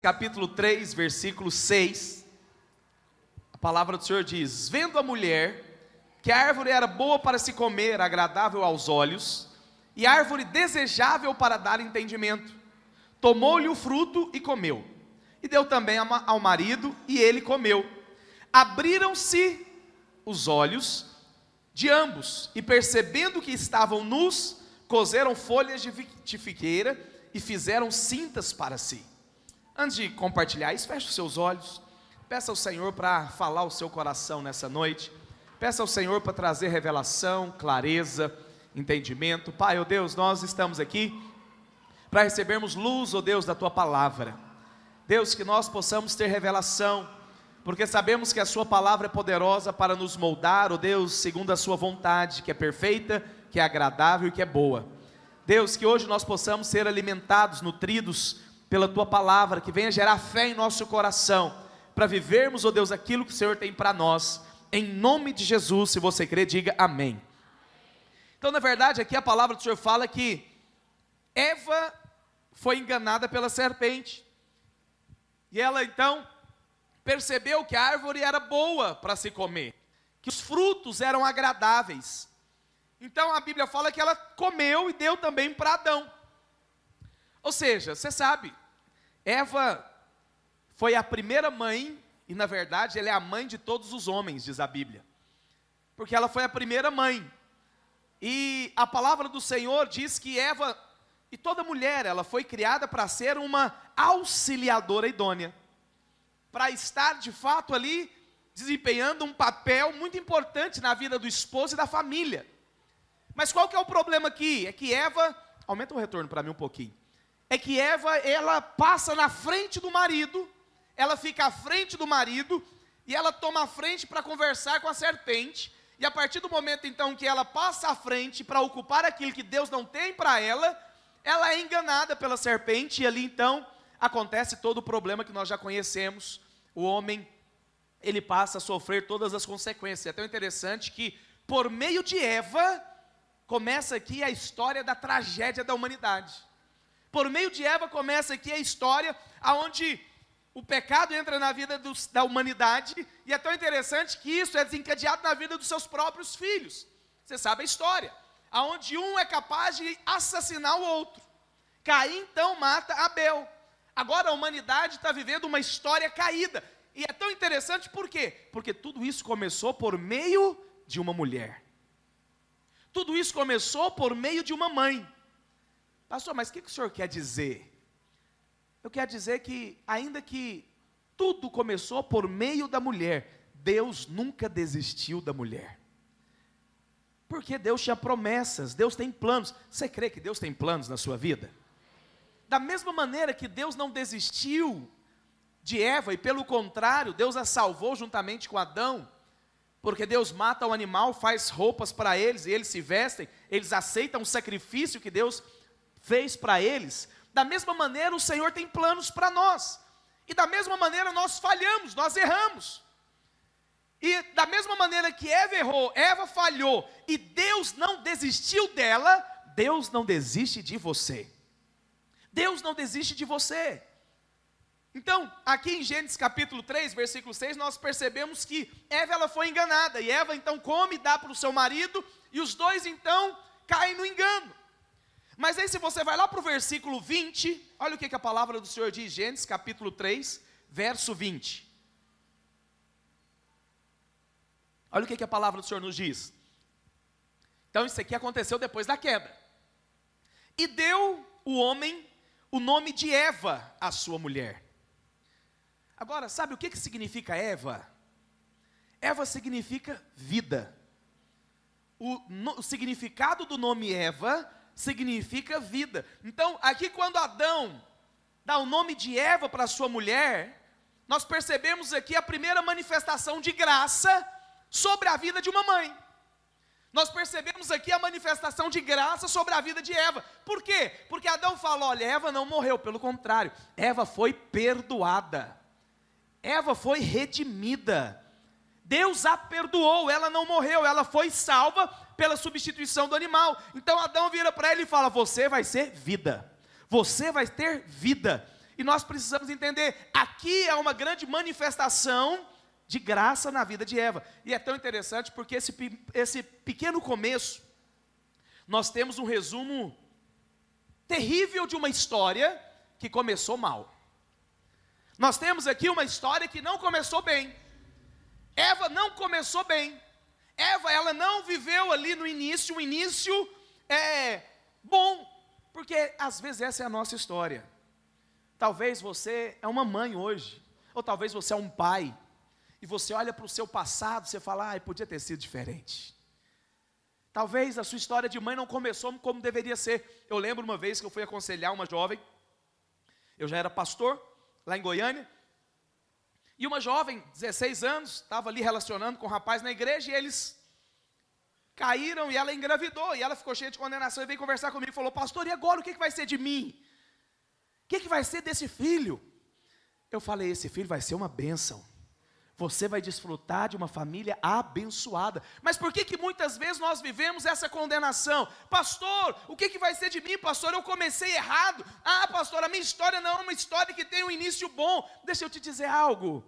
Capítulo 3, versículo 6, a palavra do Senhor diz: vendo a mulher que a árvore era boa para se comer, agradável aos olhos, e árvore desejável para dar entendimento, tomou-lhe o fruto e comeu, e deu também ao marido, e ele comeu. Abriram-se os olhos de ambos, e percebendo que estavam nus, coseram folhas de figueira, e fizeram cintas para si. Antes de compartilhar isso, feche os seus olhos, peça ao Senhor para falar o seu coração nessa noite, peça ao Senhor para trazer revelação, clareza, entendimento. Pai, ó Deus, nós estamos aqui para recebermos luz, ó Deus, da Tua Palavra. Deus, que nós possamos ter revelação, porque sabemos que a Sua Palavra é poderosa para nos moldar, ó Deus, segundo a Sua vontade, que é perfeita, que é agradável e que é boa. Deus, que hoje nós possamos ser alimentados, nutridos pela Tua Palavra, que venha gerar fé em nosso coração, para vivermos, ó Deus, aquilo que o Senhor tem para nós, em nome de Jesus. Se você crer, diga amém. Então, na verdade, aqui a palavra do Senhor fala que Eva foi enganada pela serpente, e ela então percebeu que a árvore era boa para se comer, que os frutos eram agradáveis. Então a Bíblia fala que ela comeu e deu também para Adão. Ou seja, você sabe, Eva foi a primeira mãe, e na verdade ela é a mãe de todos os homens, diz a Bíblia, porque ela foi a primeira mãe, e a palavra do Senhor diz que Eva, e toda mulher, ela foi criada para ser uma auxiliadora idônea, para estar de fato ali, desempenhando um papel muito importante na vida do esposo e da família. Mas qual que é o problema aqui? É que Eva, aumenta o retorno para mim um pouquinho, é que Eva, ela passa na frente do marido, ela fica à frente do marido, e ela toma a frente para conversar com a serpente, e a partir do momento então que ela passa à frente para ocupar aquilo que Deus não tem para ela é enganada pela serpente, e ali então acontece todo o problema que nós já conhecemos. O homem, ele passa a sofrer todas as consequências. É tão interessante que por meio de Eva, começa aqui a história da tragédia da humanidade. Por meio de Eva começa aqui a história onde o pecado entra na vida da humanidade, e é tão interessante que isso é desencadeado na vida dos seus próprios filhos. Você sabe a história, onde um é capaz de assassinar o outro. Caim então mata Abel. Agora a humanidade está vivendo uma história caída, e é tão interessante por quê? Porque tudo isso começou por meio de uma mulher. Tudo isso começou por meio de uma mãe. Pastor, mas o que o senhor quer dizer? Eu quero dizer que, ainda que tudo começou por meio da mulher, Deus nunca desistiu da mulher. Porque Deus tinha promessas, Deus tem planos. Você crê que Deus tem planos na sua vida? Da mesma maneira que Deus não desistiu de Eva, e pelo contrário, Deus a salvou juntamente com Adão, porque Deus mata o animal, faz roupas para eles, e eles se vestem, eles aceitam o sacrifício que Deus fez para eles. Da mesma maneira o Senhor tem planos para nós, e da mesma maneira nós falhamos, nós erramos, e da mesma maneira que Eva errou, Eva falhou, e Deus não desistiu dela, Deus não desiste de você. Deus não desiste de você. Então, aqui em Gênesis capítulo 3, versículo 6, nós percebemos que Eva, ela foi enganada, e Eva então come e dá para o seu marido, e os dois então caem no engano. Mas aí se você vai lá para o versículo 20, olha o que a palavra do Senhor diz, Gênesis capítulo 3, verso 20. Olha o que a palavra do Senhor nos diz. Então isso aqui aconteceu depois da queda. E deu o homem o nome de Eva à sua mulher. Agora, sabe o que significa Eva? Eva significa vida. O significado do nome Eva significa vida. Então, aqui quando Adão dá o nome de Eva para sua mulher, nós percebemos aqui a primeira manifestação de graça sobre a vida de uma mãe. Nós percebemos aqui a manifestação de graça sobre a vida de Eva. Por quê? Porque Adão fala, olha, Eva não morreu, pelo contrário, Eva foi perdoada. Eva foi redimida. Deus a perdoou, ela não morreu, ela foi salva pela substituição do animal. Então Adão vira para ele e fala, você vai ser vida, você vai ter vida. E nós precisamos entender, aqui é uma grande manifestação de graça na vida de Eva. E é tão interessante porque esse pequeno começo, nós temos um resumo terrível de uma história que começou mal. Nós temos aqui uma história que não começou bem. Eva não começou bem. Eva, ela não viveu ali no início, um início bom, porque às vezes essa é a nossa história. Talvez você é uma mãe hoje, ou talvez você é um pai, e você olha para o seu passado, você fala, podia ter sido diferente. Talvez a sua história de mãe não começou como deveria ser. Eu lembro uma vez que eu fui aconselhar uma jovem, eu já era pastor, lá em Goiânia, e uma jovem, 16 anos, estava ali relacionando com um rapaz na igreja, e eles caíram, e ela engravidou, e ela ficou cheia de condenação, e veio conversar comigo, e falou, pastor, e agora o que vai ser de mim? O que vai ser desse filho? Eu falei, esse filho vai ser uma bênção, você vai desfrutar de uma família abençoada. Mas por que muitas vezes nós vivemos essa condenação? Pastor, o que vai ser de mim? Pastor, eu comecei errado. Pastor, a minha história não é uma história que tem um início bom. Deixa eu te dizer algo.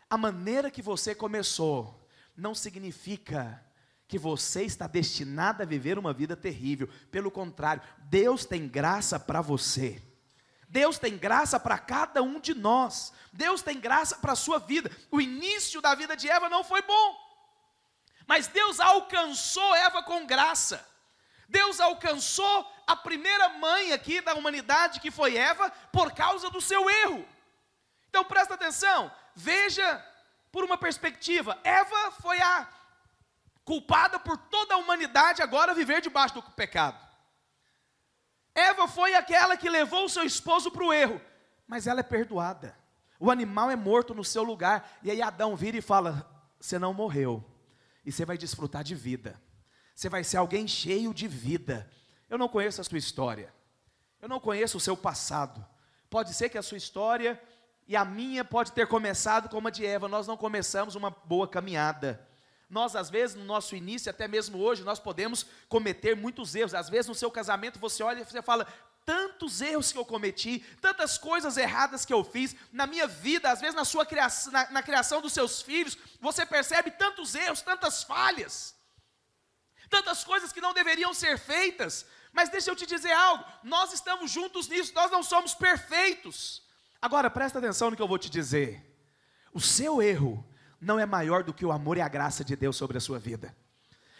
A maneira que você começou não significa que você está destinado a viver uma vida terrível. Pelo contrário, Deus tem graça para você. Deus tem graça para cada um de nós. Deus tem graça para a sua vida. O início da vida de Eva não foi bom, mas Deus alcançou Eva com graça. Deus alcançou a primeira mãe aqui da humanidade, que foi Eva, por causa do seu erro. Então presta atenção, veja por uma perspectiva. Eva foi a culpada por toda a humanidade agora viver debaixo do pecado. Eva foi aquela que levou o seu esposo para o erro, mas ela é perdoada. O animal é morto no seu lugar, e aí Adão vira e fala, você não morreu, e você vai desfrutar de vida, você vai ser alguém cheio de vida. Eu não conheço a sua história, eu não conheço o seu passado, pode ser que a sua história e a minha pode ter começado como a de Eva, nós não começamos uma boa caminhada. Nós, às vezes, no nosso início, até mesmo hoje, nós podemos cometer muitos erros. Às vezes, no seu casamento, você olha e você fala, tantos erros que eu cometi, tantas coisas erradas que eu fiz, na minha vida, às vezes na sua criação, na criação dos seus filhos, você percebe tantos erros, tantas falhas, tantas coisas que não deveriam ser feitas. Mas deixa eu te dizer algo, nós estamos juntos nisso, nós não somos perfeitos. Agora, presta atenção no que eu vou te dizer. O seu erro não é maior do que o amor e a graça de Deus sobre a sua vida.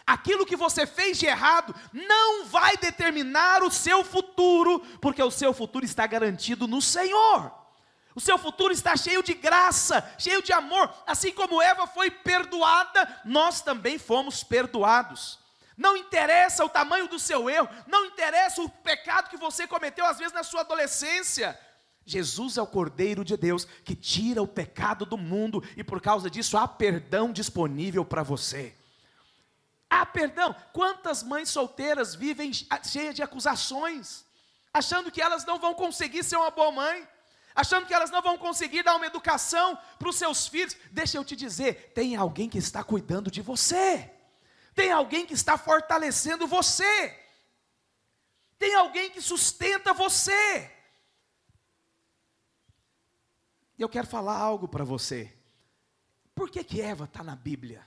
Aquilo que você fez de errado não vai determinar o seu futuro, porque o seu futuro está garantido no Senhor. O seu futuro está cheio de graça, cheio de amor. Assim como Eva foi perdoada, nós também fomos perdoados. Não interessa o tamanho do seu erro, não interessa o pecado que você cometeu às vezes na sua adolescência. Jesus é o Cordeiro de Deus que tira o pecado do mundo, e por causa disso há perdão disponível para você. Há perdão. Quantas mães solteiras vivem cheias de acusações, achando que elas não vão conseguir ser uma boa mãe, achando que elas não vão conseguir dar uma educação para os seus filhos. Deixa eu te dizer, tem alguém que está cuidando de você, tem alguém que está fortalecendo você, tem alguém que sustenta você. Eu quero falar algo para você. Por que Eva está na Bíblia?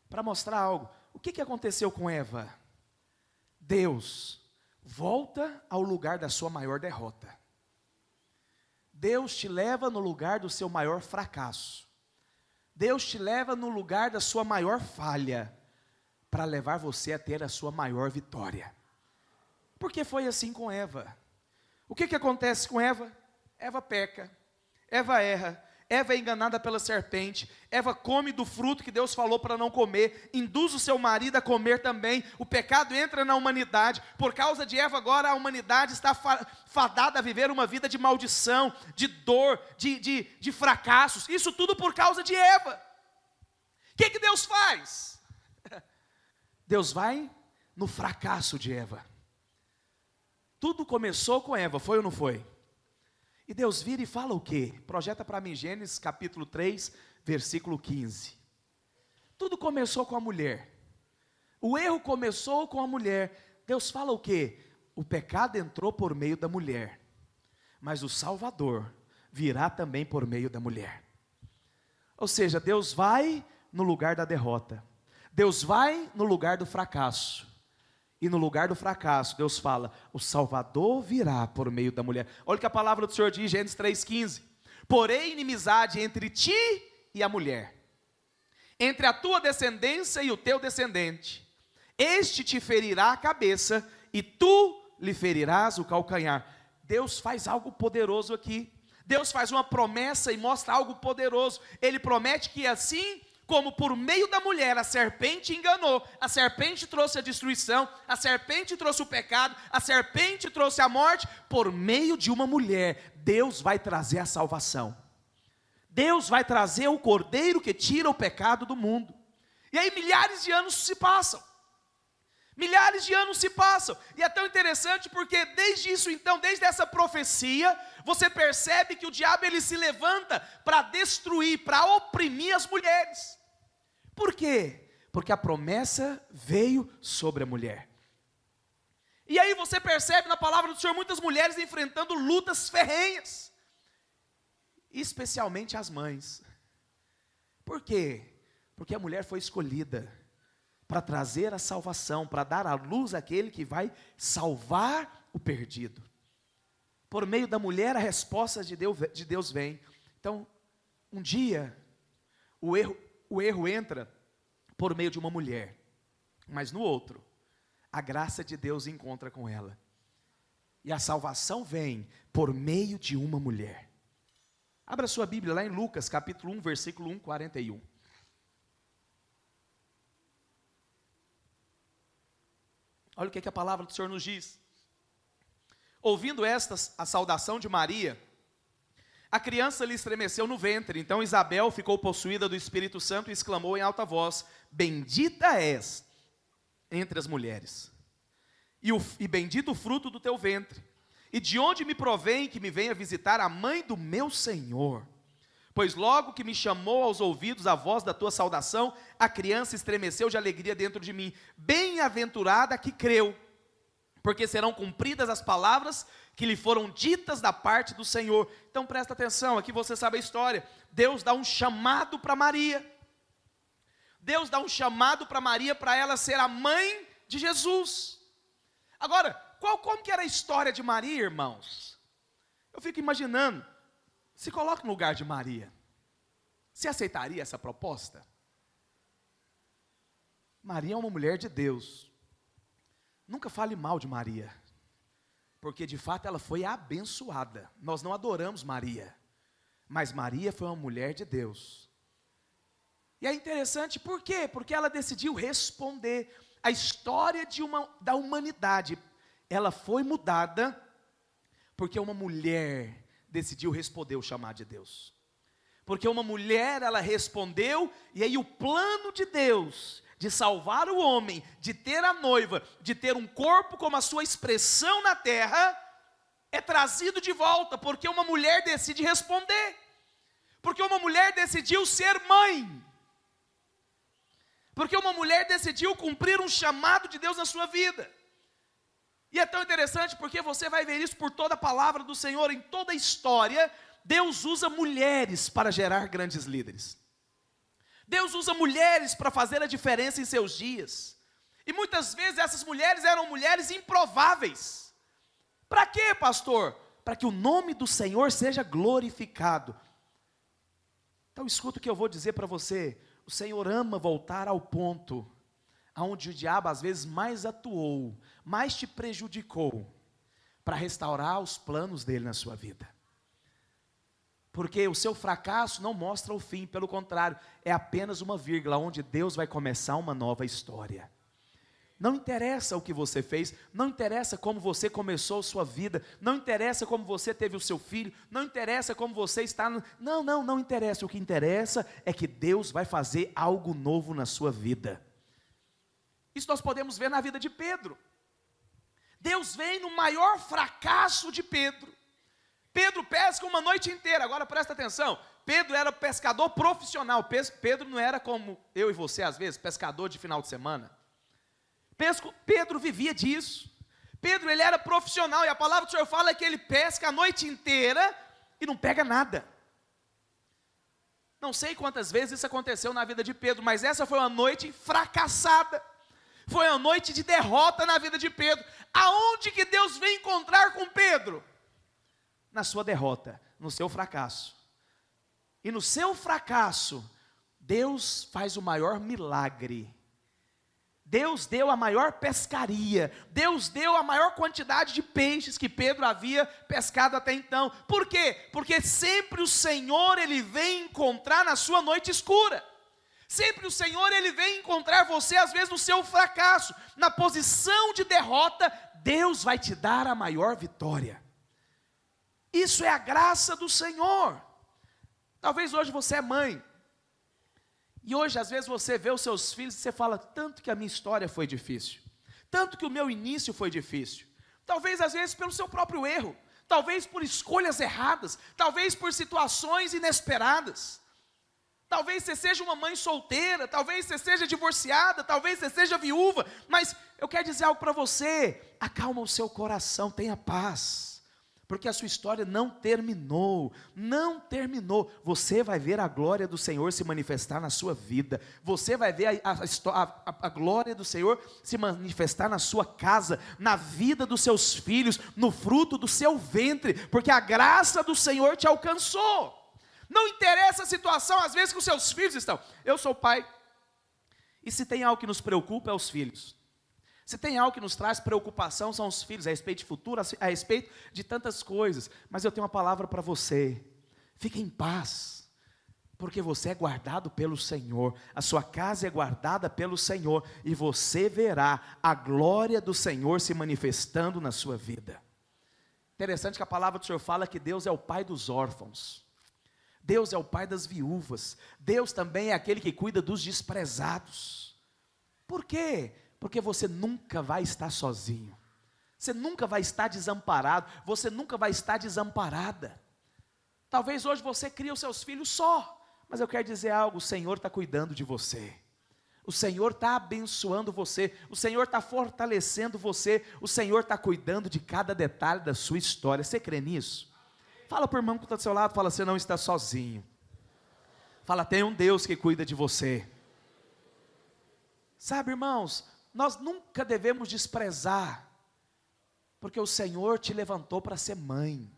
Para mostrar algo. O que aconteceu com Eva? Deus volta ao lugar da sua maior derrota. Deus te leva no lugar do seu maior fracasso. Deus te leva no lugar da sua maior falha, para levar você a ter a sua maior vitória. Porque foi assim com Eva. O que acontece com Eva? Eva peca. Eva erra, Eva é enganada pela serpente, Eva come do fruto que Deus falou para não comer, induz o seu marido a comer também, o pecado entra na humanidade. Por causa de Eva agora a humanidade está fadada a viver uma vida de maldição, de dor, de fracassos, isso tudo por causa de Eva. O que Deus faz? Deus vai no fracasso de Eva. Tudo começou com Eva, foi ou não foi? E Deus vira e fala o quê? Projeta para mim Gênesis capítulo 3, versículo 15. Tudo começou com a mulher. O erro começou com a mulher. Deus fala o quê? O pecado entrou por meio da mulher. mas o Salvador virá também por meio da mulher. Ou seja, Deus vai no lugar da derrota, Deus vai no lugar do fracasso, e no lugar do fracasso, Deus fala, o Salvador virá por meio da mulher. Olha o que a palavra do Senhor diz, Gênesis 3,15, porém inimizade entre ti e a mulher, entre a tua descendência e o teu descendente, este te ferirá a cabeça, e tu lhe ferirás o calcanhar. Deus faz algo poderoso aqui, Deus faz uma promessa e mostra algo poderoso. Ele promete que assim como por meio da mulher a serpente enganou, a serpente trouxe a destruição, a serpente trouxe o pecado, a serpente trouxe a morte, por meio de uma mulher, Deus vai trazer a salvação. Deus vai trazer o cordeiro que tira o pecado do mundo. E aí milhares de anos se passam. Milhares de anos se passam, e é tão interessante porque desde isso então, desde essa profecia, você percebe que o diabo ele se levanta para destruir, para oprimir as mulheres. Por quê? Porque a promessa veio sobre a mulher. E aí você percebe na palavra do Senhor muitas mulheres enfrentando lutas ferrenhas, especialmente as mães. Por quê? Porque a mulher foi escolhida para trazer a salvação, para dar à luz aquele que vai salvar o perdido. Por meio da mulher a resposta de Deus vem. Então, um dia, o erro entra por meio de uma mulher, mas no outro, a graça de Deus encontra com ela. E a salvação vem por meio de uma mulher. Abra sua Bíblia lá em Lucas, capítulo 1, versículo 1, 41. Olha o que a palavra do Senhor nos diz. Ouvindo a saudação de Maria, a criança lhe estremeceu no ventre. Então Isabel ficou possuída do Espírito Santo e exclamou em alta voz, bendita és entre as mulheres, e bendito o fruto do teu ventre. E de onde me provém que me venha visitar a mãe do meu Senhor? Pois logo que me chamou aos ouvidos a voz da tua saudação, a criança estremeceu de alegria dentro de mim. Bem-aventurada que creu, porque serão cumpridas as palavras que lhe foram ditas da parte do Senhor. Então presta atenção, aqui você sabe a história. Deus dá um chamado para Maria. Deus dá um chamado para Maria, para ela ser a mãe de Jesus. Agora, como que era a história de Maria, irmãos? Eu fico imaginando, se coloca no lugar de Maria, você aceitaria essa proposta? Maria é uma mulher de Deus. Nunca fale mal de Maria, porque de fato ela foi abençoada. Nós não adoramos Maria, mas Maria foi uma mulher de Deus. E é interessante, por quê? Porque ela decidiu responder. A história da humanidade, ela foi mudada, porque uma mulher decidiu responder o chamado de Deus. Porque uma mulher, ela respondeu, e aí o plano de Deus, de salvar o homem, de ter a noiva, de ter um corpo como a sua expressão na terra, é trazido de volta, porque uma mulher decide responder. Porque uma mulher decidiu ser mãe. Porque uma mulher decidiu cumprir um chamado de Deus na sua vida. E é tão interessante porque você vai ver isso por toda a palavra do Senhor, em toda a história. Deus usa mulheres para gerar grandes líderes. Deus usa mulheres para fazer a diferença em seus dias. E muitas vezes essas mulheres eram mulheres improváveis. Para quê, pastor? Para que o nome do Senhor seja glorificado. Então escuta o que eu vou dizer para você. O Senhor ama voltar ao ponto onde o diabo às vezes mais atuou, mais te prejudicou, para restaurar os planos dele na sua vida. Porque o seu fracasso não mostra o fim, pelo contrário, é apenas uma vírgula, onde Deus vai começar uma nova história. Não interessa o que você fez, não interessa como você começou a sua vida, não interessa como você teve o seu filho, não interessa como você está, não interessa, o que interessa é que Deus vai fazer algo novo na sua vida. Isso nós podemos ver na vida de Pedro. Deus vem no maior fracasso de Pedro. Pedro pesca uma noite inteira. Agora presta atenção, Pedro era pescador profissional. Pedro não era como eu e você às vezes, pescador de final de semana. Pedro vivia disso. Pedro, ele era profissional, e a palavra do Senhor fala que ele pesca a noite inteira e não pega nada. Não sei quantas vezes isso aconteceu na vida de Pedro, mas essa foi uma noite fracassada. Foi uma noite de derrota na vida de Pedro. Aonde que Deus vem encontrar com Pedro? Na sua derrota, no seu fracasso. E no seu fracasso, Deus faz o maior milagre. Deus deu a maior pescaria. Deus deu a maior quantidade de peixes que Pedro havia pescado até então. Por quê? Porque sempre o Senhor, Ele vem encontrar na sua noite escura. Sempre o Senhor, Ele vem encontrar você, às vezes no seu fracasso. Na posição de derrota, Deus vai te dar a maior vitória. Isso é a graça do Senhor. Talvez hoje você é mãe. E hoje, às vezes, você vê os seus filhos e você fala, tanto que a minha história foi difícil, tanto que o meu início foi difícil. Talvez, às vezes, pelo seu próprio erro, talvez por escolhas erradas, talvez por situações inesperadas. Talvez você seja uma mãe solteira, talvez você seja divorciada, talvez você seja viúva, mas eu quero dizer algo para você, acalma o seu coração, tenha paz. Porque a sua história não terminou, você vai ver a glória do Senhor se manifestar na sua vida, você vai ver a glória do Senhor se manifestar na sua casa, na vida dos seus filhos, no fruto do seu ventre, porque a graça do Senhor te alcançou. Não interessa a situação, às vezes que os seus filhos estão, eu sou pai, e se tem algo que nos preocupa é os filhos. Se tem algo que nos traz preocupação, são os filhos, a respeito de futuro, a respeito de tantas coisas. Mas eu tenho uma palavra para você, fique em paz, porque você é guardado pelo Senhor, a sua casa é guardada pelo Senhor, e você verá a glória do Senhor se manifestando na sua vida. Interessante que a palavra do Senhor fala que Deus é o pai dos órfãos, Deus é o pai das viúvas, Deus também é aquele que cuida dos desprezados. Por quê? Porque você nunca vai estar sozinho, você nunca vai estar desamparado, você nunca vai estar desamparada. Talvez hoje você crie os seus filhos só, mas eu quero dizer algo, o Senhor está cuidando de você, o Senhor está abençoando você, o Senhor está fortalecendo você, o Senhor está cuidando de cada detalhe da sua história. Você crê nisso? Fala para o irmão que está do seu lado, fala, você não está sozinho. Fala, tem um Deus que cuida de você. Sabe, irmãos, nós nunca devemos desprezar, porque o Senhor te levantou para ser mãe,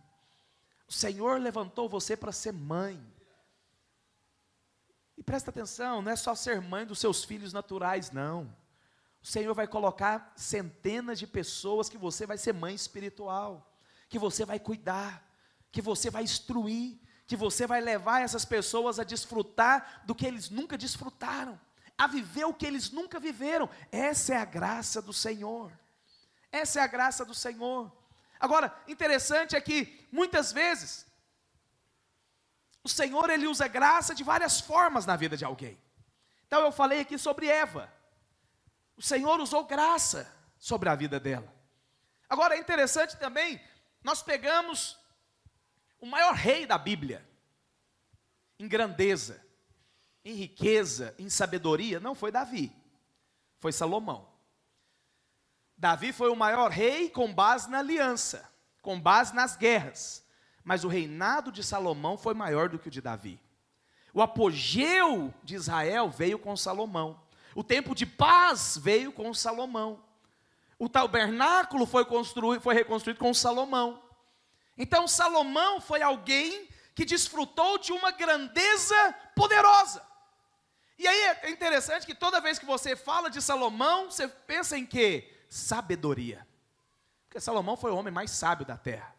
o Senhor levantou você para ser mãe, e presta atenção, não é só ser mãe dos seus filhos naturais, não, o Senhor vai colocar centenas de pessoas que você vai ser mãe espiritual, que você vai cuidar, que você vai instruir, que você vai levar essas pessoas a desfrutar do que eles nunca desfrutaram, a viver o que eles nunca viveram. Essa é a graça do Senhor, essa é a graça do Senhor. Agora, interessante é que, muitas vezes, o Senhor, Ele usa graça de várias formas na vida de alguém. Então eu falei aqui sobre Eva, o Senhor usou graça sobre a vida dela. Agora é interessante também, nós pegamos o maior rei da Bíblia, em grandeza, em riqueza, em sabedoria, não foi Davi, foi Salomão. Davi foi o maior rei com base na aliança, com base nas guerras, mas o reinado de Salomão foi maior do que o de Davi. O apogeu de Israel veio com Salomão, o tempo de paz veio com Salomão, o tabernáculo foi reconstruído com Salomão. Então Salomão foi alguém que desfrutou de uma grandeza poderosa. E aí é interessante que toda vez que você fala de Salomão, você pensa em quê? Sabedoria. Porque Salomão foi o homem mais sábio da terra.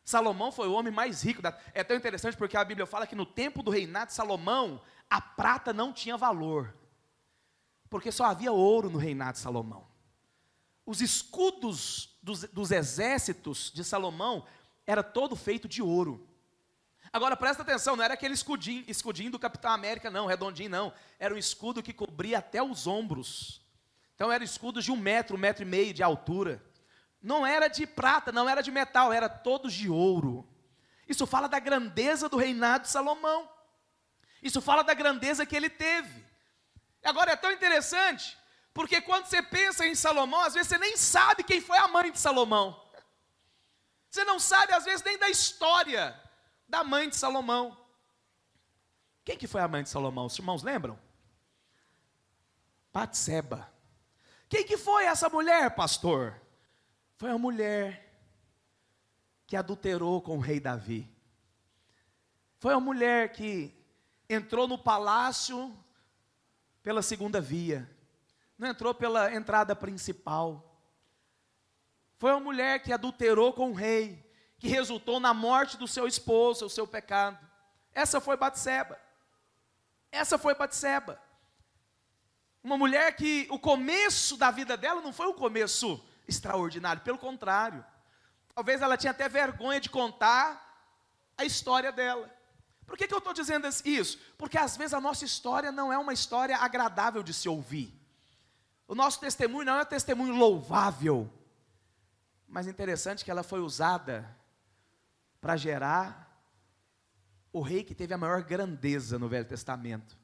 Salomão foi o homem mais rico da terra. É tão interessante porque a Bíblia fala que no tempo do reinado de Salomão, a prata não tinha valor, porque só havia ouro no reinado de Salomão. Os escudos dos exércitos de Salomão era todo feito de ouro. Agora presta atenção, não era aquele escudinho do Capitão América não, redondinho não, era um escudo que cobria até os ombros. Então eram escudos de 1 metro, 1,5 metro de altura. Não era de prata, não era de metal, era todos de ouro. Isso fala da grandeza do reinado de Salomão. Isso fala da grandeza que ele teve. Agora é tão interessante, Porque quando você pensa em Salomão, às vezes você nem sabe quem foi a mãe de Salomão. Você não sabe, às vezes, nem da história da mãe de Salomão. Quem que foi a mãe de Salomão? Os irmãos lembram? Batseba. Quem que foi essa mulher, pastor? Foi a mulher que adulterou com o rei Davi. Foi a mulher que entrou no palácio pela segunda via. Não entrou pela entrada principal. Foi uma mulher que adulterou com o rei, que resultou na morte do seu esposo, o seu pecado. Essa foi Batseba. Essa foi Batseba. Uma mulher que o começo da vida dela não foi um começo extraordinário, pelo contrário. Talvez ela tinha até vergonha de contar a história dela. Por que eu estou dizendo isso? Porque às vezes a nossa história não é uma história agradável de se ouvir. O nosso testemunho não é um testemunho louvável. Mas interessante que ela foi usada para gerar o rei que teve a maior grandeza no Velho Testamento.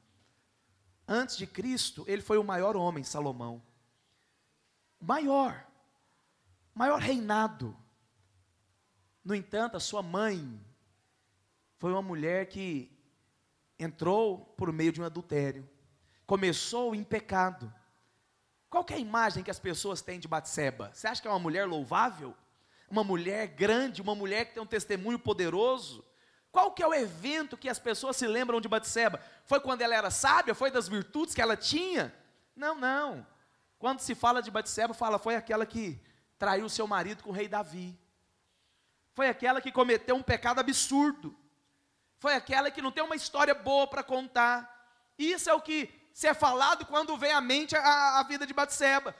Antes de Cristo, ele foi o maior homem, Salomão. Maior reinado. No entanto, a sua mãe foi uma mulher que entrou por meio de um adultério. Começou em pecado. Qual que é a imagem que as pessoas têm de Batseba? Você acha que é uma mulher louvável? Uma mulher grande, uma mulher que tem um testemunho poderoso? Qual que é o evento que as pessoas se lembram de Batseba? Foi quando ela era sábia? Foi das virtudes que ela tinha? Não. Quando se fala de Batseba, foi aquela que traiu seu marido com o rei Davi. Foi aquela que cometeu um pecado absurdo. Foi aquela que não tem uma história boa para contar. Isso é o que se é falado quando vem à mente a vida de Batseba.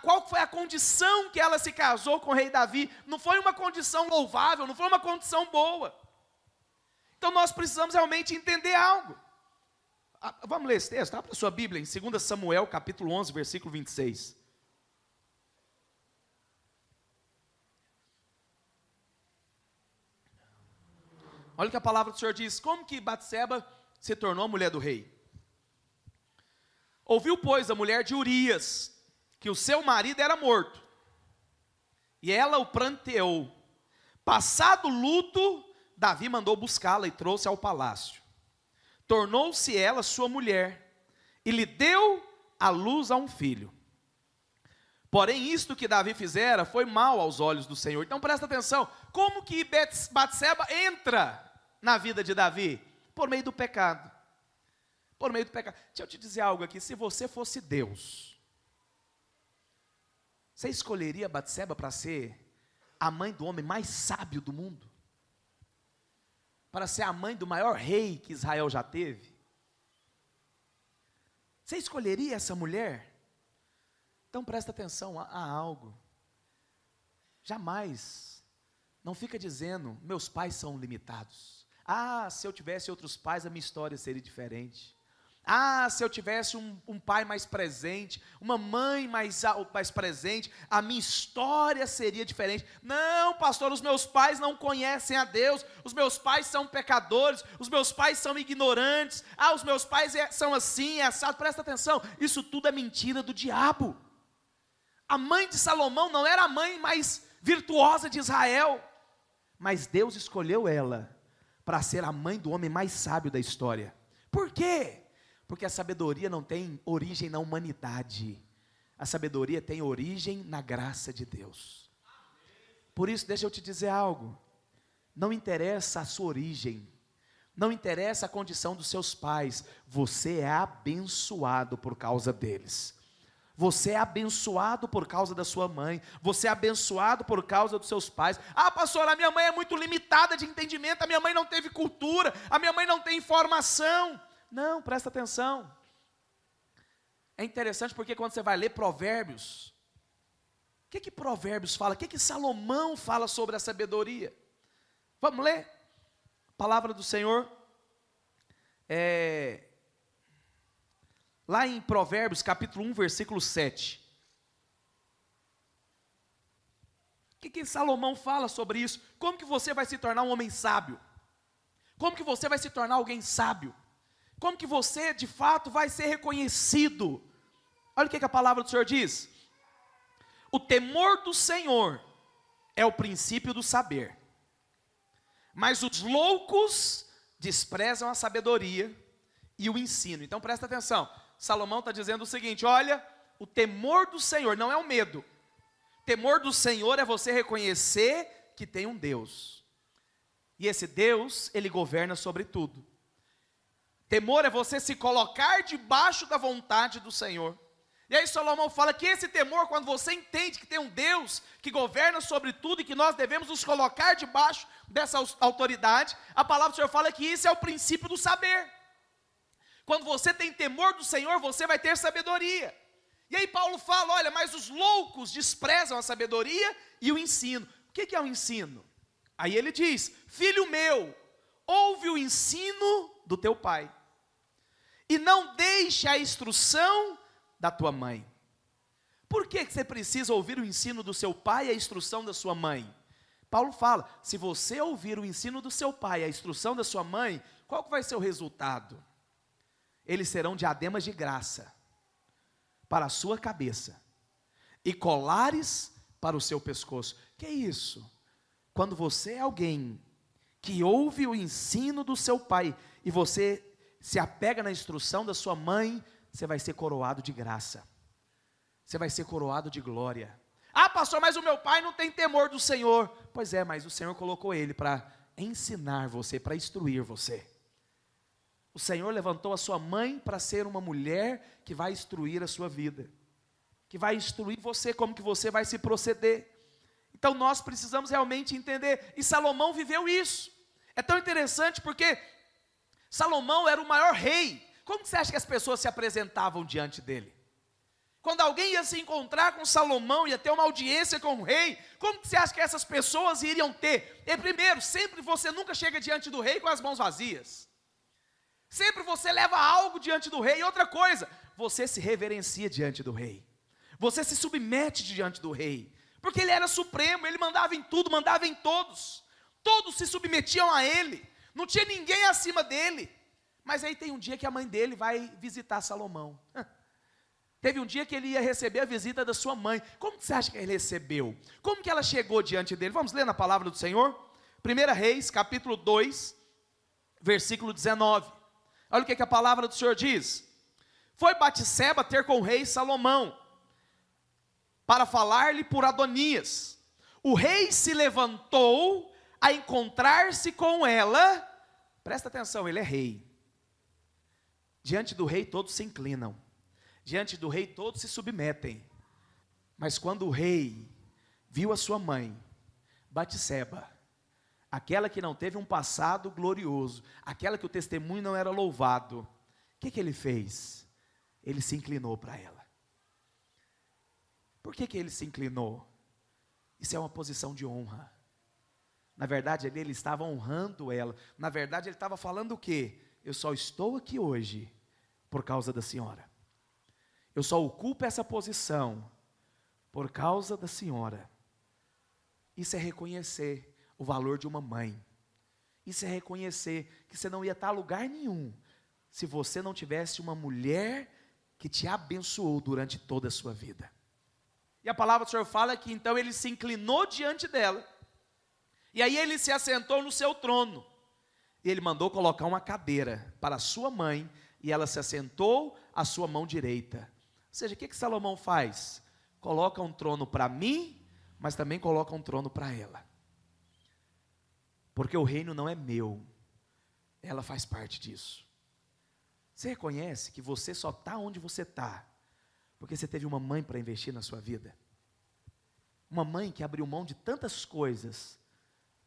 Qual foi a condição que ela se casou com o rei Davi? Não foi uma condição louvável, não foi uma condição boa. Então nós precisamos realmente entender algo. Vamos ler esse texto, para a sua Bíblia, em 2 Samuel, capítulo 11, versículo 26. Olha o que a palavra do Senhor diz. Como que Batseba se tornou a mulher do rei? Ouviu, pois, a mulher de Urias, que o seu marido era morto, e ela o pranteou. Passado o luto, Davi mandou buscá-la e trouxe ao palácio. Tornou-se ela sua mulher, e lhe deu à luz a um filho. Porém, isto que Davi fizera foi mal aos olhos do Senhor. Então presta atenção, como que Batseba entra na vida de Davi? Por meio do pecado. Por meio do pecado. Deixa eu te dizer algo aqui, se você fosse Deus, você escolheria Batseba para ser a mãe do homem mais sábio do mundo? Para ser a mãe do maior rei que Israel já teve? Você escolheria essa mulher? Então presta atenção a algo. Jamais, não fica dizendo, meus pais são limitados. Se eu tivesse outros pais, a minha história seria diferente. Se eu tivesse um pai mais presente, uma mãe mais presente, a minha história seria diferente. Não, pastor, os meus pais não conhecem a Deus, os meus pais são pecadores, os meus pais são ignorantes, os meus pais são assim, assado. Presta atenção, isso tudo é mentira do diabo. A mãe de Salomão não era a mãe mais virtuosa de Israel, mas Deus escolheu ela para ser a mãe do homem mais sábio da história. Por quê? Porque a sabedoria não tem origem na humanidade. A sabedoria tem origem na graça de Deus. Por isso, deixa eu te dizer algo. Não interessa a sua origem. Não interessa a condição dos seus pais. Você é abençoado por causa deles. Você é abençoado por causa da sua mãe. Você é abençoado por causa dos seus pais. Pastor, a minha mãe é muito limitada de entendimento. A minha mãe não teve cultura. A minha mãe não tem informação. Não, presta atenção. É interessante porque quando você vai ler Provérbios, o que Provérbios fala? O que Salomão fala sobre a sabedoria? Vamos ler? A palavra do Senhor lá em Provérbios capítulo 1, versículo 7. O que Salomão fala sobre isso? Como que você vai se tornar um homem sábio? Como que você vai se tornar alguém sábio? Como que você, de fato, vai ser reconhecido Olha o que a palavra do Senhor diz. O temor do Senhor é o princípio do saber, mas os loucos desprezam a sabedoria e o ensino. Então presta atenção, Salomão está dizendo o seguinte: olha, o temor do Senhor não é o medo. Temor do Senhor é você reconhecer que tem um Deus, e esse Deus, Ele governa sobre tudo. Temor é você se colocar debaixo da vontade do Senhor. E aí Salomão fala que esse temor, quando você entende que tem um Deus que governa sobre tudo e que nós devemos nos colocar debaixo dessa autoridade, a palavra do Senhor fala que isso é o princípio do saber. Quando você tem temor do Senhor, você vai ter sabedoria. E aí Paulo fala, olha, mas os loucos desprezam a sabedoria e o ensino. O que é o ensino? Aí ele diz, filho meu, ouve o ensino do teu pai, e não deixe a instrução da tua mãe. Por que você precisa ouvir o ensino do seu pai e a instrução da sua mãe? Paulo fala, se você ouvir o ensino do seu pai e a instrução da sua mãe, qual que vai ser o resultado? Eles serão diademas de graça para a sua cabeça e colares para o seu pescoço. Que é isso? Quando você é alguém que ouve o ensino do seu pai e você se apega na instrução da sua mãe, você vai ser coroado de graça, você vai ser coroado de glória. Ah, pastor, mas o meu pai não tem temor do Senhor. Pois é, mas o Senhor colocou ele para ensinar você, para instruir você. O Senhor levantou a sua mãe para ser uma mulher que vai instruir a sua vida, que vai instruir você como que você vai se proceder. Então nós precisamos realmente entender, e Salomão viveu isso. É tão interessante porque Salomão era o maior rei. Como você acha que as pessoas se apresentavam diante dele? Quando alguém ia se encontrar com Salomão, ia ter uma audiência com o rei, como você acha que essas pessoas iriam ter? E primeiro, sempre você nunca chega diante do rei com as mãos vazias. Sempre você leva algo diante do rei. E outra coisa, você se reverencia diante do rei. Você se submete diante do rei. Porque ele era supremo, ele mandava em tudo, mandava em todos. Todos se submetiam a ele. Não tinha ninguém acima dele. Mas aí tem um dia que a mãe dele vai visitar Salomão. Teve um dia que ele ia receber a visita da sua mãe. Como você acha que ele recebeu? Como que ela chegou diante dele? Vamos ler na palavra do Senhor? 1 Reis, capítulo 2, versículo 19. Olha o que a palavra do Senhor diz. Foi Batseba ter com o rei Salomão, para falar-lhe por Adonias. O rei se levantou a encontrar-se com ela. Presta atenção, ele é rei. Diante do rei todos se inclinam, diante do rei todos se submetem. Mas quando o rei viu a sua mãe, Batseba, aquela que não teve um passado glorioso, aquela que o testemunho não era louvado, o que ele fez? Ele se inclinou para ela. Por que ele se inclinou? Isso é uma posição de honra. Na verdade, ele estava honrando ela. Na verdade, ele estava falando o quê? Eu só estou aqui hoje por causa da senhora. Eu só ocupo essa posição por causa da senhora. Isso é reconhecer o valor de uma mãe. Isso é reconhecer que você não ia estar a lugar nenhum se você não tivesse uma mulher que te abençoou durante toda a sua vida. E a palavra do Senhor fala que então ele se inclinou diante dela, e aí ele se assentou no seu trono, e ele mandou colocar uma cadeira para a sua mãe, e ela se assentou à sua mão direita. Ou seja, o que Salomão faz? Coloca um trono para mim, mas também coloca um trono para ela. Porque o reino não é meu, ela faz parte disso. Você reconhece que você só está onde você está, porque você teve uma mãe para investir na sua vida? Uma mãe que abriu mão de tantas coisas,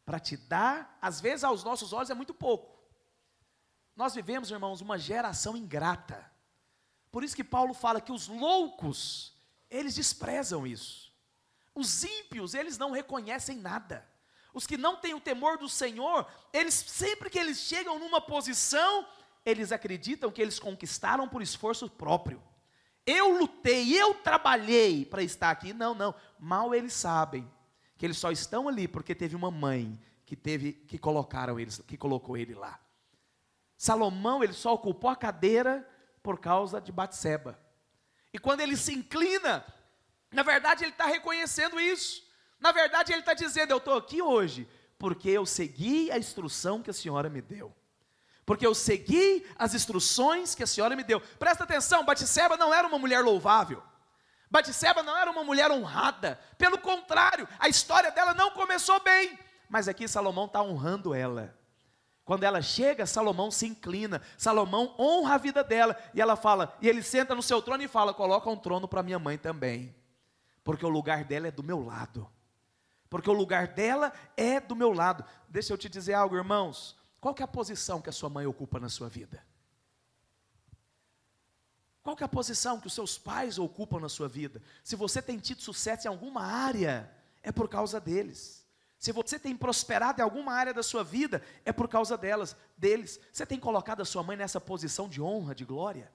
para te dar, às vezes aos nossos olhos é muito pouco. Nós vivemos, irmãos, uma geração ingrata. Por isso que Paulo fala que os loucos, eles desprezam isso. Os ímpios, eles não reconhecem nada. Os que não têm o temor do Senhor, eles sempre que eles chegam numa posição, eles acreditam que eles conquistaram por esforço próprio. Eu lutei, eu trabalhei para estar aqui. Não, mal eles sabem que eles só estão ali porque teve uma mãe que colocou ele lá. Salomão, ele só ocupou a cadeira por causa de Batseba. E quando ele se inclina, na verdade ele está reconhecendo isso. Na verdade ele está dizendo: eu estou aqui hoje porque eu segui a instrução que a senhora me deu. Porque eu segui as instruções que a senhora me deu. Presta atenção, Batseba não era uma mulher louvável. Batseba não era uma mulher honrada. Pelo contrário, a história dela não começou bem. Mas aqui Salomão está honrando ela. Quando ela chega, Salomão se inclina, Salomão honra a vida dela, e ela fala, e ele senta no seu trono e fala: coloca um trono para minha mãe também, porque o lugar dela é do meu lado, porque o lugar dela é do meu lado. Deixa eu te dizer algo, irmãos, qual que é a posição que a sua mãe ocupa na sua vida? Qual que é a posição que os seus pais ocupam na sua vida? Se você tem tido sucesso em alguma área, é por causa deles. Se você tem prosperado em alguma área da sua vida, é por causa deles. Você tem colocado a sua mãe nessa posição de honra, de glória?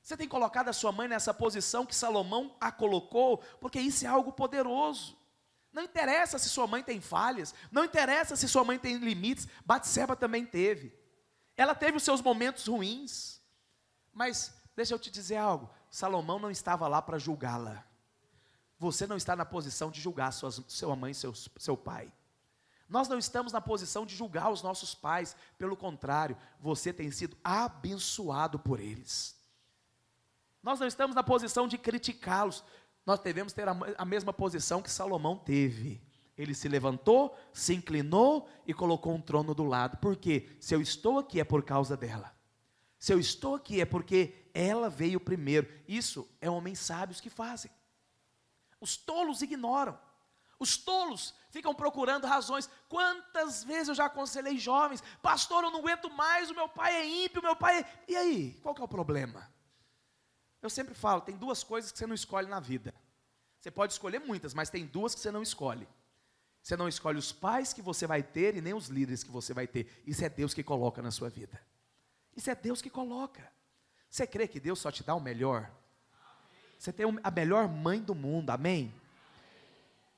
Você tem colocado a sua mãe nessa posição que Salomão a colocou? Porque isso é algo poderoso. Não interessa se sua mãe tem falhas, não interessa se sua mãe tem limites. Batseba também teve. Ela teve os seus momentos ruins. Mas deixa eu te dizer algo, Salomão não estava lá para julgá-la. Você não está na posição de julgar sua mãe e seu pai. Nós não estamos na posição de julgar os nossos pais. Pelo contrário, você tem sido abençoado por eles. Nós não estamos na posição de criticá-los. Nós devemos ter a mesma posição que Salomão teve. Ele se levantou, se inclinou e colocou um trono do lado. Por quê? Se eu estou aqui é por causa dela. Se eu estou aqui é porque ela veio primeiro. Isso é homens sábios que fazem. Os tolos ignoram. Os tolos ficam procurando razões. Quantas vezes eu já aconselhei jovens: pastor, eu não aguento mais, o meu pai é ímpio, o meu pai é... E aí, qual que é o problema? Eu sempre falo, tem duas coisas que você não escolhe na vida. Você pode escolher muitas, mas tem duas que você não escolhe. Você não escolhe os pais que você vai ter e nem os líderes que você vai ter. Isso é Deus que coloca na sua vida. Isso é Deus que coloca. Você crê que Deus só te dá o melhor? Você tem a melhor mãe do mundo, amém?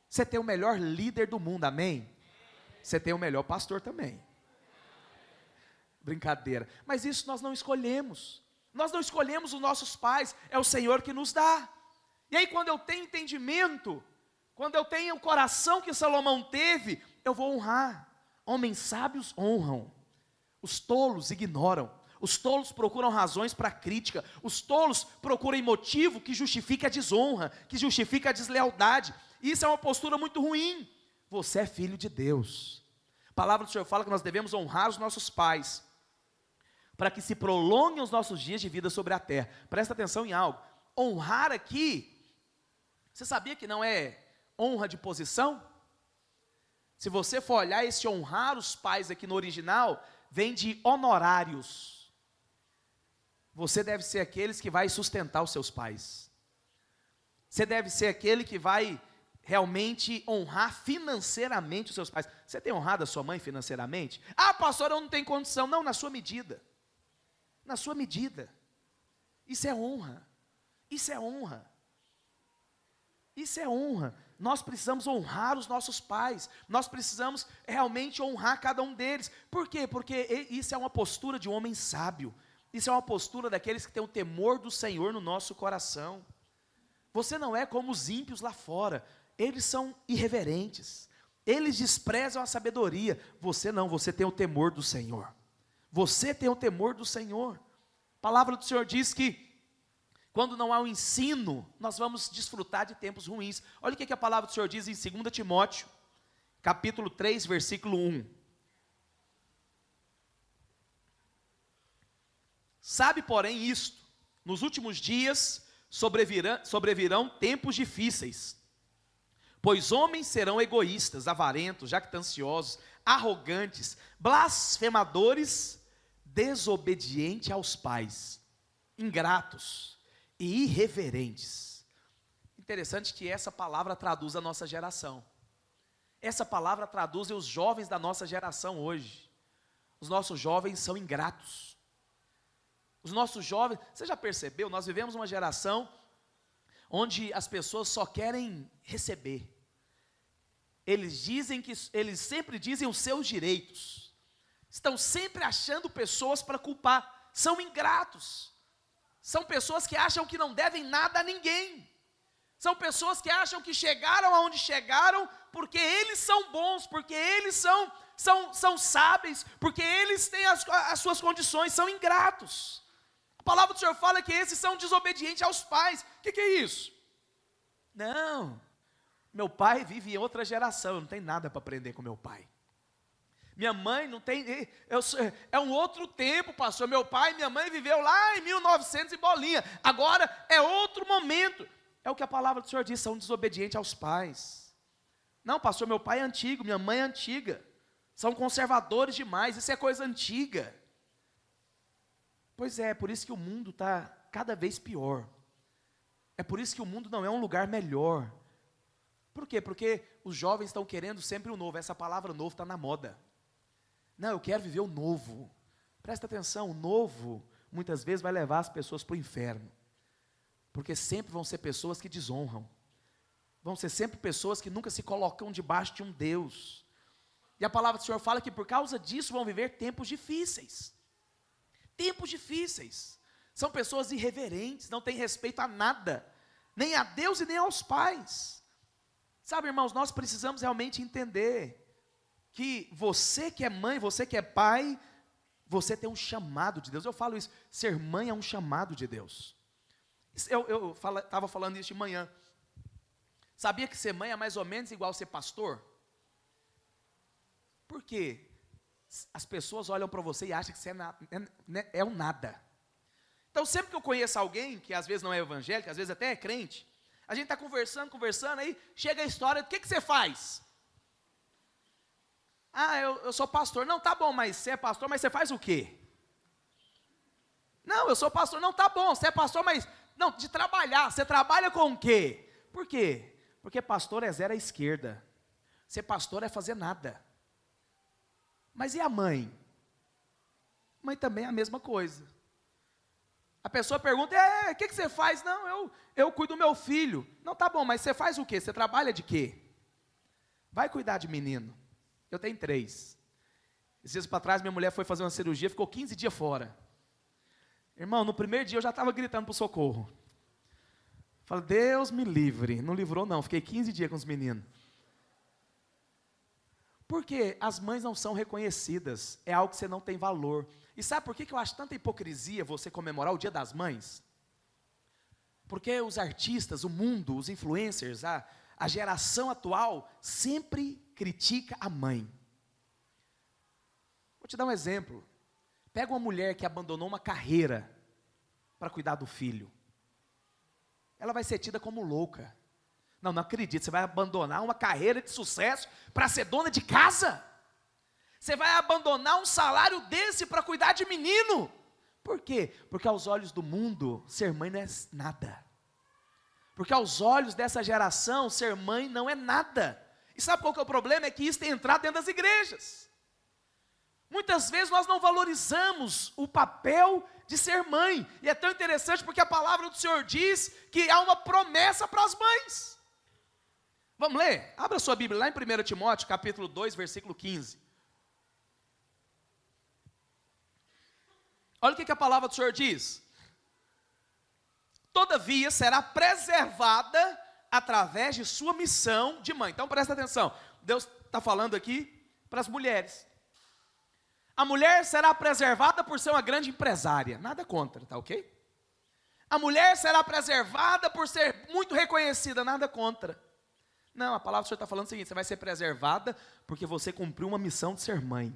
Você tem o melhor líder do mundo, amém? Você tem o melhor pastor também. Brincadeira. Mas isso nós não escolhemos. Nós não escolhemos os nossos pais, é o Senhor que nos dá. E aí quando eu tenho entendimento, quando eu tenho o coração que Salomão teve, eu vou honrar. Homens sábios honram, os tolos ignoram. Os tolos procuram razões para crítica. Os tolos procuram motivo que justifique a desonra, que justifique a deslealdade. Isso é uma postura muito ruim. Você é filho de Deus. A palavra do Senhor fala que nós devemos honrar os nossos pais, para que se prolonguem os nossos dias de vida sobre a terra. Presta atenção em algo. Honrar aqui, você sabia que não é honra de posição? Se você for olhar esse honrar os pais aqui no original, vem de honorários. Você deve ser aqueles que vai sustentar os seus pais. Você deve ser aquele que vai realmente honrar financeiramente os seus pais. Você tem honrado a sua mãe financeiramente? Ah, pastor, eu não tenho condição. Não, na sua medida. Na sua medida. Isso é honra. Isso é honra. Isso é honra. Nós precisamos honrar os nossos pais. Nós precisamos realmente honrar cada um deles. Por quê? Porque isso é uma postura de um homem sábio. Isso é uma postura daqueles que têm o temor do Senhor no nosso coração. Você não é como os ímpios lá fora. Eles são irreverentes. Eles desprezam a sabedoria. Você não, você tem o temor do Senhor. Você tem o temor do Senhor. A palavra do Senhor diz que quando não há o ensino, nós vamos desfrutar de tempos ruins. Olha o que a palavra do Senhor diz em 2 Timóteo, capítulo 3, versículo 1. Sabe, porém, isto: nos últimos dias sobrevirão tempos difíceis, pois homens serão egoístas, avarentos, jactanciosos, arrogantes, blasfemadores, desobedientes aos pais, ingratos e irreverentes. Interessante que essa palavra traduz a nossa geração. Essa palavra traduz os jovens da nossa geração hoje. Os nossos jovens são ingratos. Os nossos jovens, você já percebeu, nós vivemos uma geração onde as pessoas só querem receber. Eles sempre dizem os seus direitos. Estão sempre achando pessoas para culpar. São ingratos. são pessoas que acham que não devem nada a ninguém. São pessoas que acham que chegaram aonde chegaram porque eles são bons, porque eles são sábeis, porque eles têm as suas condições, são ingratos. A palavra do Senhor fala que esses são desobedientes aos pais. O que é isso? Não, meu pai vive em outra geração, eu não tenho nada para aprender com meu pai. Minha mãe não tem, é um outro tempo, pastor. Meu pai e minha mãe viveu lá em 1900 e bolinha. Agora é outro momento. É o que a palavra do Senhor diz, são desobedientes aos pais. Não, pastor, meu pai é antigo, minha mãe é antiga. São conservadores demais, isso é coisa antiga. Pois é por isso que o mundo está cada vez pior. É por isso que o mundo não é um lugar melhor. Por quê? Porque os jovens estão querendo sempre o novo. Essa palavra novo está na moda. Não, eu quero viver o novo. Presta atenção, o novo muitas vezes vai levar as pessoas para o inferno. Porque sempre vão ser pessoas que desonram. Vão ser sempre pessoas que nunca se colocam debaixo de um Deus. E a palavra do Senhor fala que por causa disso vão viver tempos difíceis. Tempos difíceis. São pessoas irreverentes, não têm respeito a nada. Nem a Deus e nem aos pais. Sabe, irmãos, nós precisamos realmente entender que você que é mãe, você que é pai, você tem um chamado de Deus. Eu falo isso, ser mãe é um chamado de Deus. Eu estava falando isso de manhã. Sabia que ser mãe é mais ou menos igual ser pastor? Por quê? As pessoas olham para você e acham que você é um nada. Então sempre que eu conheço alguém, que às vezes não é evangélico, às vezes até é crente, a gente está conversando, aí chega a história, o que você faz? Ah, eu sou pastor. Não, tá bom, mas você é pastor, mas você faz o quê? Não, eu sou pastor. Não, tá bom, você é pastor, mas... Não, de trabalhar. Você trabalha com o quê? Por quê? Porque pastor é zero à esquerda. Ser pastor é fazer nada. Mas e a mãe? Mãe também é a mesma coisa. A pessoa pergunta, o que você faz? Não, eu cuido do meu filho. Não, tá bom, mas você faz o quê? Você trabalha de quê? Vai cuidar de menino. Eu tenho 3. Esses dias para trás, minha mulher foi fazer uma cirurgia, ficou 15 dias fora. Irmão, no primeiro dia eu já estava gritando para o socorro. Falei, Deus me livre. Não livrou não, fiquei 15 dias com os meninos. Porque as mães não são reconhecidas, é algo que você não tem valor. E sabe por que eu acho tanta hipocrisia você comemorar o Dia das Mães? Porque os artistas, o mundo, os influencers, a geração atual sempre critica a mãe. Vou te dar um exemplo. Pega uma mulher que abandonou uma carreira para cuidar do filho. Ela vai ser tida como louca. Não acredito, você vai abandonar uma carreira de sucesso para ser dona de casa? Você vai abandonar um salário desse para cuidar de menino? Por quê? Porque aos olhos do mundo, ser mãe não é nada. Porque aos olhos dessa geração, ser mãe não é nada. E sabe qual que é o problema? É que isso tem entrado dentro das igrejas. Muitas vezes nós não valorizamos o papel de ser mãe. E é tão interessante porque a palavra do Senhor diz que há uma promessa para as mães. Vamos ler? Abra sua Bíblia lá em 1 Timóteo, capítulo 2, versículo 15. Olha o que a palavra do Senhor diz. Todavia será preservada através de sua missão de mãe. Então presta atenção, Deus está falando aqui para as mulheres. A mulher será preservada por ser uma grande empresária, nada contra, tá ok? A mulher será preservada por ser muito reconhecida, nada contra. Não, a palavra do Senhor está falando o seguinte, você vai ser preservada porque você cumpriu uma missão de ser mãe.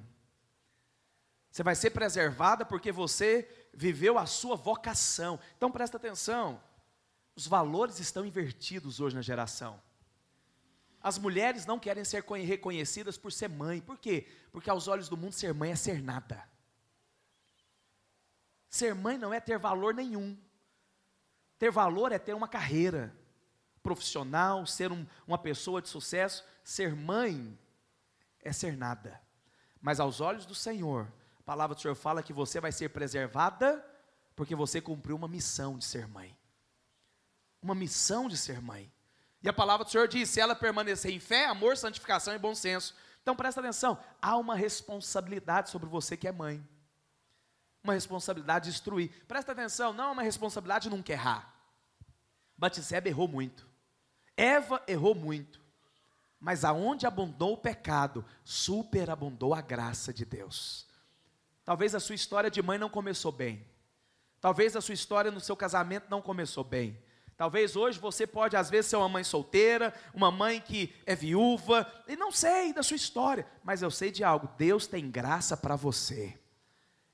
Você vai ser preservada porque você viveu a sua vocação. Então presta atenção, os valores estão invertidos hoje na geração. As mulheres não querem ser reconhecidas por ser mãe. Por quê? Porque aos olhos do mundo ser mãe é ser nada. Ser mãe não é ter valor nenhum. Ter valor é ter uma carreira profissional, ser uma pessoa de sucesso. Ser mãe é ser nada. Mas aos olhos do Senhor, a palavra do Senhor fala que você vai ser preservada porque você cumpriu uma missão de ser mãe. Uma missão de ser mãe. E a palavra do Senhor diz, se ela permanecer em fé, amor, santificação e bom senso. Então presta atenção, há uma responsabilidade sobre você que é mãe. uma responsabilidade de instruir. Presta atenção, não é uma responsabilidade de nunca errar. Batseba errou muito, Eva errou muito, mas aonde abundou o pecado, superabundou a graça de Deus. Talvez a sua história de mãe não começou bem, talvez a sua história no seu casamento não começou bem, talvez hoje você pode às vezes ser uma mãe solteira, uma mãe que é viúva, e não sei da sua história, mas eu sei de algo, Deus tem graça para você,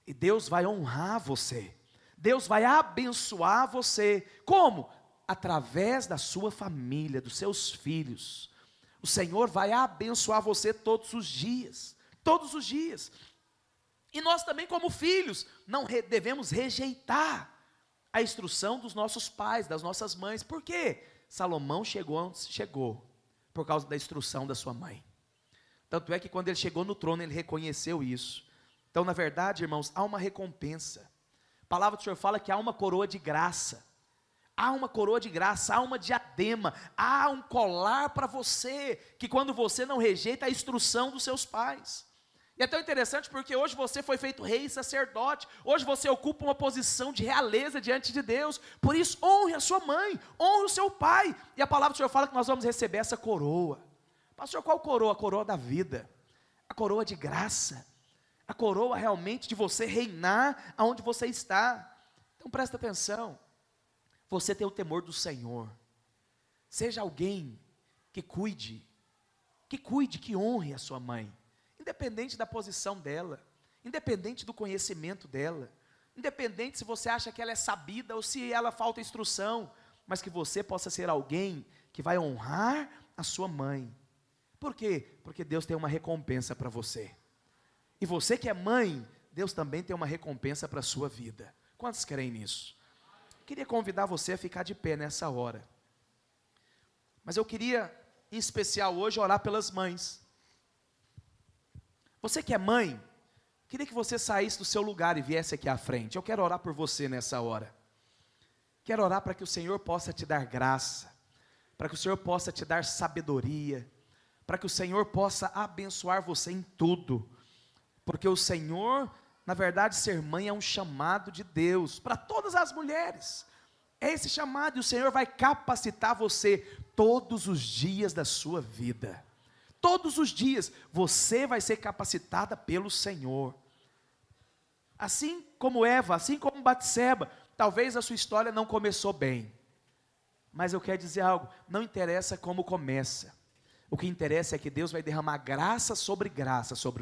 e Deus vai honrar você, Deus vai abençoar você, como? Através da sua família, dos seus filhos, o Senhor vai abençoar você todos os dias, e nós também como filhos, não devemos rejeitar a instrução dos nossos pais, das nossas mães. Por quê? Salomão chegou onde chegou, por causa da instrução da sua mãe, tanto é que quando ele chegou no trono, ele reconheceu isso. Então na verdade, irmãos, há uma recompensa, a palavra do Senhor fala que há uma coroa de graça, há uma coroa de graça, há uma diadema, há um colar para você, que quando você não rejeita a instrução dos seus pais. E é tão interessante porque hoje você foi feito rei e sacerdote, hoje você ocupa uma posição de realeza diante de Deus, por isso honre a sua mãe, honre o seu pai, e a palavra do Senhor fala que nós vamos receber essa coroa. Pastor, qual coroa? A coroa da vida, a coroa de graça, a coroa realmente de você reinar aonde você está. Então presta atenção, você tem o temor do Senhor, seja alguém que cuide, que honre a sua mãe, independente da posição dela, independente do conhecimento dela, independente se você acha que ela é sabida ou se ela falta instrução, mas que você possa ser alguém que vai honrar a sua mãe. Por quê? Porque Deus tem uma recompensa para você, e você que é mãe, Deus também tem uma recompensa para a sua vida. Quantos creem nisso? Queria convidar você a ficar de pé nessa hora, mas eu queria em especial hoje orar pelas mães. Você que é mãe, queria que você saísse do seu lugar e viesse aqui à frente. Eu quero orar por você nessa hora, quero orar para que o Senhor possa te dar graça, para que o Senhor possa te dar sabedoria, para que o Senhor possa abençoar você em tudo, porque o Senhor, na verdade, ser mãe é um chamado de Deus, para todas as mulheres, é esse chamado, e o Senhor vai capacitar você, todos os dias da sua vida, todos os dias, você vai ser capacitada pelo Senhor, assim como Eva, assim como Batseba, talvez a sua história não começou bem, mas eu quero dizer algo, não interessa como começa, o que interessa é que Deus vai derramar graça sobre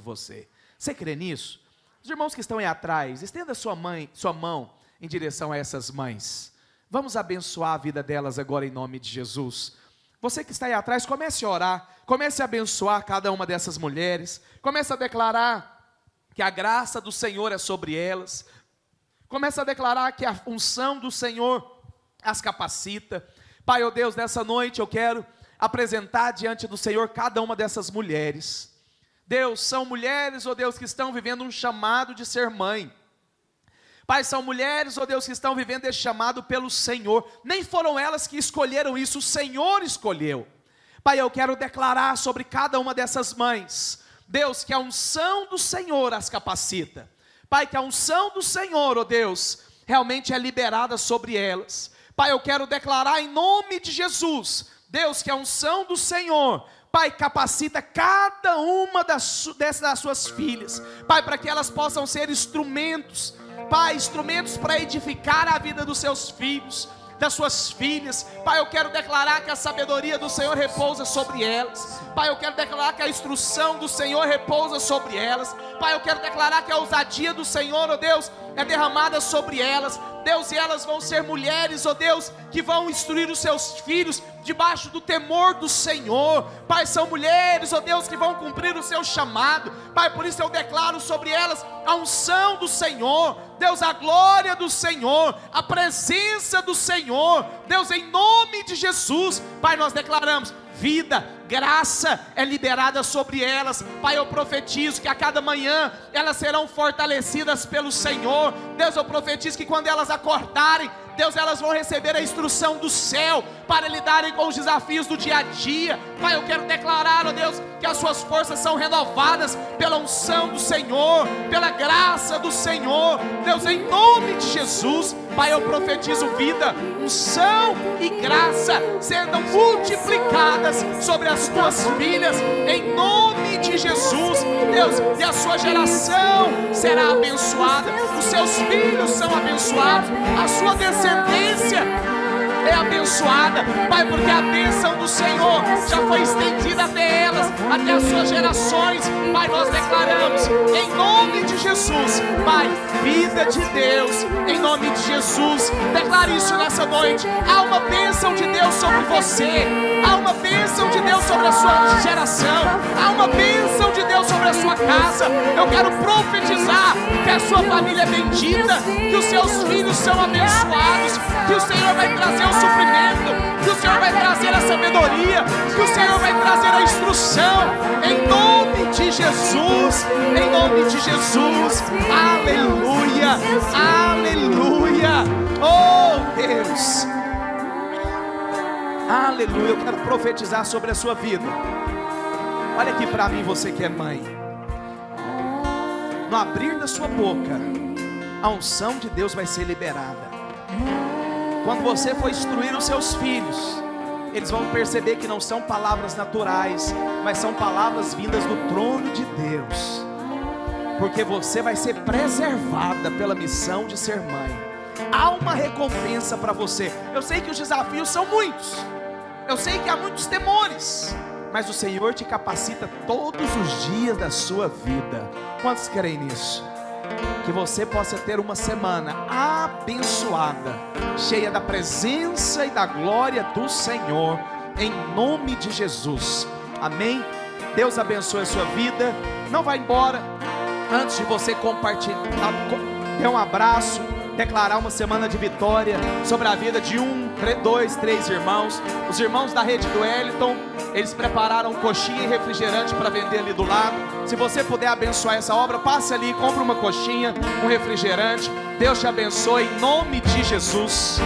você, você crê nisso? Os irmãos que estão aí atrás, estenda sua mão em direção a essas mães, vamos abençoar a vida delas agora em nome de Jesus. Você que está aí atrás, comece a orar, comece a abençoar cada uma dessas mulheres, comece a declarar que a graça do Senhor é sobre elas, comece a declarar que a unção do Senhor as capacita. Pai, ó Deus, nessa noite eu quero apresentar diante do Senhor cada uma dessas mulheres. Deus, são mulheres, ó Deus, que estão vivendo um chamado de ser mãe. Pai, são mulheres, ó Deus, que estão vivendo esse chamado pelo Senhor, nem foram elas que escolheram isso, o Senhor escolheu. Pai, eu quero declarar sobre cada uma dessas mães, Deus, que a unção do Senhor as capacita. Pai, que a unção do Senhor, ó Deus, realmente é liberada sobre elas. Pai, eu quero declarar em nome de Jesus, Deus, que a unção do Senhor, Pai, capacita cada uma das suas filhas, Pai, para que elas possam ser instrumentos, Pai, instrumentos para edificar a vida dos seus filhos, das suas filhas. Pai, eu quero declarar que a sabedoria do Senhor repousa sobre elas. Pai, eu quero declarar que a instrução do Senhor repousa sobre elas. Pai, eu quero declarar que a ousadia do Senhor, ó Deus, é derramada sobre elas. Deus, e elas vão ser mulheres, ó Deus, que vão instruir os seus filhos debaixo do temor do Senhor. Pai, são mulheres, ó Deus, que vão cumprir o seu chamado. Pai, por isso eu declaro sobre elas a unção do Senhor, Deus, a glória do Senhor, a presença do Senhor. Deus, em nome de Jesus, Pai, nós declaramos vida, graça é liberada sobre elas. Pai, eu profetizo que a cada manhã elas serão fortalecidas pelo Senhor. Deus, eu profetizo que quando elas acordarem, Deus, elas vão receber a instrução do céu para lidarem com os desafios do dia a dia. Pai, eu quero declarar, ó Deus, que as suas forças são renovadas pela unção do Senhor, pela graça do Senhor. Deus, em nome de Jesus, Pai, eu profetizo vida, unção e graça sendo multiplicadas sobre as tuas filhas, em nome de Jesus. Deus, e a sua geração será abençoada, os seus filhos são abençoados, a sua descendência é abençoada, Pai, porque a bênção do Senhor já foi estendida até elas, até as suas gerações. Pai, nós declaramos em nome de Jesus, Pai, vida de Deus, em nome de Jesus. Declare isso nessa noite. Há uma bênção de Deus sobre você, há uma bênção de Deus sobre a sua geração, há uma bênção de Deus sobre a sua casa. Eu quero profetizar que a sua família é bendita, que os seus filhos são abençoados, que o Senhor vai trazer o suprimento, que o Senhor vai trazer a sabedoria, que o Senhor vai trazer a instrução, em nome de Jesus, em nome de Jesus. Aleluia, aleluia. Oh Deus, aleluia. Eu quero profetizar sobre a sua vida. Olha aqui para mim, você que é mãe. No abrir da sua boca, a unção de Deus vai ser liberada. Quando você for instruir os seus filhos, eles vão perceber que não são palavras naturais, mas são palavras vindas do trono de Deus, porque você vai ser preservada pela missão de ser mãe. Há uma recompensa para você. Eu sei que os desafios são muitos, eu sei que há muitos temores, mas o Senhor te capacita todos os dias da sua vida. Quantos creem nisso? Que você possa ter uma semana abençoada, cheia da presença e da glória do Senhor, em nome de Jesus, amém? Deus abençoe a sua vida. Não vá embora antes de você compartilhar, ter um abraço, declarar uma semana de vitória sobre a vida de 2, 3 irmãos. Os irmãos da rede do Wellington, eles prepararam coxinha e refrigerante para vender ali do lado. Se você puder abençoar essa obra, passe ali, compre uma coxinha, um refrigerante. Deus te abençoe em nome de Jesus.